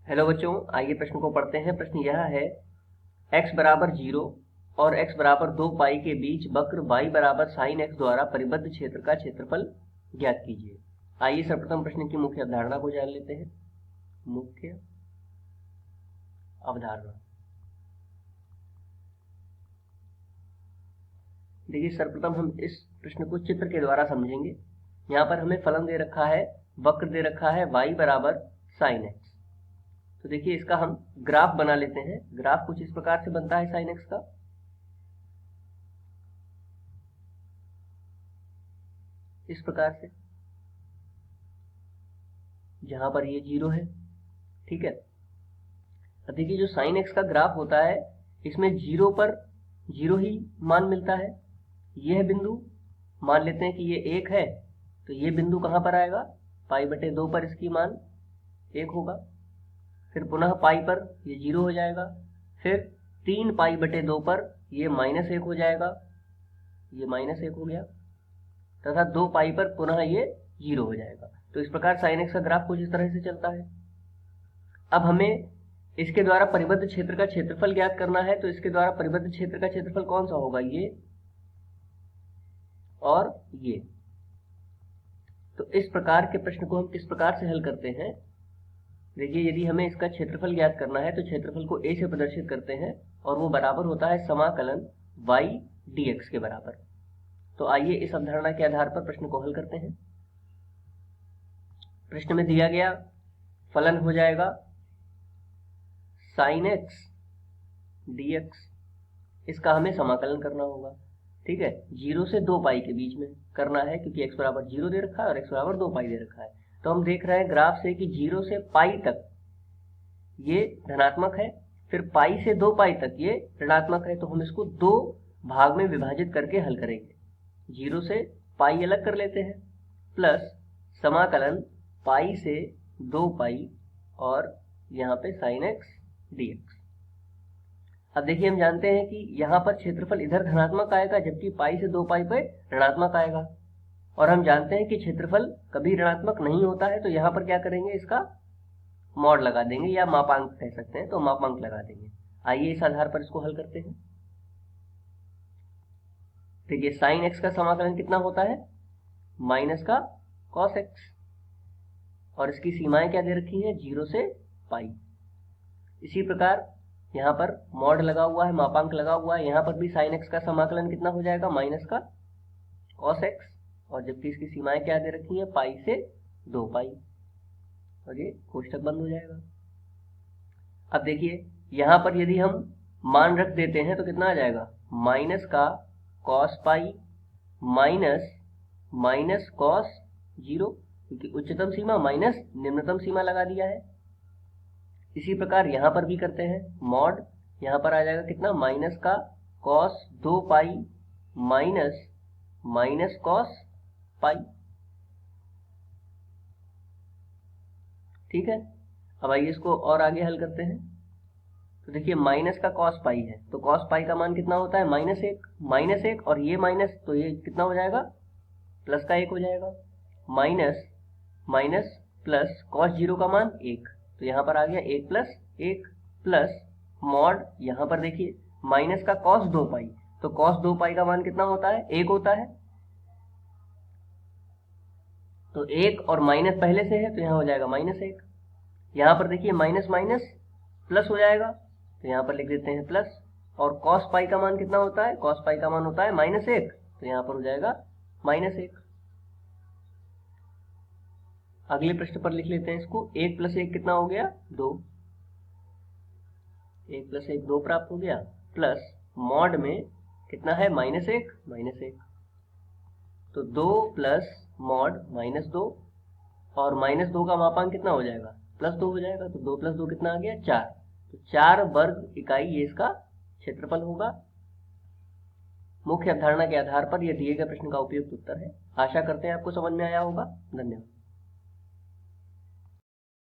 Hello बच्चों, आइए प्रश्न को पढ़ते हैं। प्रश्न यह है, x बराबर 0 और x बराबर 2 पाई के बीच वक्र y बराबर साइन x द्वारा परिबद्ध क्षेत्र का क्षेत्रफल ज्ञात कीजिए। आइए सर्वप्रथम प्रश्न की मुख्य अवधारणा को जान लेते हैं। मुख्य अवधारणा देखिए, सर्वप्रथम हम इस प्रश्न को चित्र के द्वारा समझेंगे। यहाँ पर हमें फलन दे रखा है, वक्र दे रखा है y बराबर साइन x। तो देखिए, इसका हम ग्राफ बना लेते हैं। ग्राफ कुछ इस प्रकार से बनता है साइन एक्स का। इस प्रकार से, जहां पर ये 0 है, ठीक है। अब देखिए, जो साइन एक्स का ग्राफ होता है, इसमें 0 पर 0 ही मान मिलता है। यह बिंदु मान लेते हैं कि ये 1 है, तो ये बिंदु कहां पर आएगा? पाई बटे 2 पर इसकी मान 1 होगा। फिर पुनः पाई पर ये 0 हो जाएगा। फिर 3 पाई बटे 2 पर ये -1 हो जाएगा, ये -1 हो गया, तथा 2 पाई पर पुनः ये 0 हो जाएगा। तो इस प्रकार साइन एक्स का ग्राफ कुछ इस तरह से चलता है। अब हमें इसके द्वारा परिबद्ध क्षेत्र का क्षेत्रफल ज्ञात करना है। तो इसके द्वारा परिबद्ध क्षेत्र का क्षेत्रफल कौन सा होगा? ये और ये। तो इस प्रकार के प्रश्न को हम किस प्रकार से हल करते हैं? देखिए, यदि हमें इसका क्षेत्रफल ज्ञात करना है तो क्षेत्रफल को a से प्रदर्शित करते हैं और वो बराबर होता है समाकलन y dx के बराबर। तो आइए इस अवधारणा के आधार पर प्रश्न को हल करते हैं। प्रश्न में दिया गया फलन हो जाएगा sin x dx। इसका हमें समाकलन करना होगा, ठीक है। 0 से 2 पाई के बीच में करना है, क्योंकि x बराबर 0 दे रखा है और x बराबर 2 पाई दे रखा है। तो हम देख रहे हैं ग्राफ से कि 0 से पाई तक ये धनात्मक है, फिर पाई से 2 पाई तक ये ऋणात्मक है। तो हम इसको 2 भाग में विभाजित करके हल करेंगे। 0 से पाई अलग कर लेते हैं, प्लस समाकलन पाई से 2 पाई और यहाँ पे साइन एक्स dx। अब देखिए, हम जानते हैं कि यहाँ पर क्षेत्रफल इधर धनात्मक आएगा, जबकि पाई से 2 पाई पे ऋणात्मक आएगा। और हम जानते हैं कि क्षेत्रफल कभी ऋणात्मक नहीं होता है। तो यहाँ पर क्या करेंगे? इसका मॉड लगा देंगे, या मापांक कह सकते हैं, तो मापांक लगा देंगे। आइए इस आधार पर इसको हल करते हैं। देखिए, साइन एक्स का समाकलन कितना होता है? माइनस का कॉस एक्स, और इसकी सीमाएं क्या दे रखी हैं? 0 से पाई। इसी प्रकार यहाँ पर मॉड लगा हुआ है, मापांक लगा हुआ है। यहाँ पर भी साइन एक्स का समाकलन कितना हो जाएगा? माइनस का कॉस एक्स, और जबकि इसकी सीमाएं क्या दे रखी हैं? पाई से 2 पाई, और ये कोष्ठक बंद हो जाएगा। अब देखिए, यहाँ पर यदि हम मान रख देते हैं तो कितना आ जाएगा? माइनस का कॉस पाई माइनस कॉस 0, क्योंकि उच्चतम सीमा माइनस निम्नतम सीमा लगा दिया है। इसी प्रकार यहाँ पर भी करते हैं मॉड। यहाँ पर आ जाएगा कितना? माइनस का cos 2 pi minus cos pi, ठीक है। अब आइए इसको और आगे हल करते हैं। तो देखिए, माइनस का कॉस पाई है, तो कॉस पाई का मान कितना होता है? -1 और ये माइनस, तो ये कितना हो जाएगा? प्लस का 1 हो जाएगा। माइनस प्लस कॉस 0 का मान 1, तो यहाँ पर आ गया 1 प्लस 1, प्लस मॉड। यहाँ पर देखिए, माइनस का कॉस 2 पाई, तो कॉस 2 पाई का मान कितना होता है? 1 होता है। तो 1 और माइनस पहले से है, तो यहाँ हो जाएगा -1। यहाँ पर देखिए, माइनस माइनस प्लस हो जाएगा, तो यहाँ पर लिख देते हैं प्लस। और कॉस पाई का मान कितना होता है? कॉस पाई का मान होता है -1, तो यहाँ पर हो जाएगा -1। अगले प्रश्न पर लिख लेते हैं इसको। 1 प्लस 1 कितना हो गया? 2। 1 प्लस 1 2 प्राप्त हो गया, प्लस मॉड में कितना है? -1। तो 2 प्लस मॉड -2, और -2 का मापांक कितना हो जाएगा? +2 हो जाएगा। तो 2 + 2 कितना आ गया? 4। तो 4 वर्ग इकाई ये इसका क्षेत्रफल होगा। मुख्य अवधारणा के आधार पर यह दिए गए प्रश्न का उपयुक्त उत्तर है। आशा करते हैं आपको समझ में आया होगा। धन्यवाद।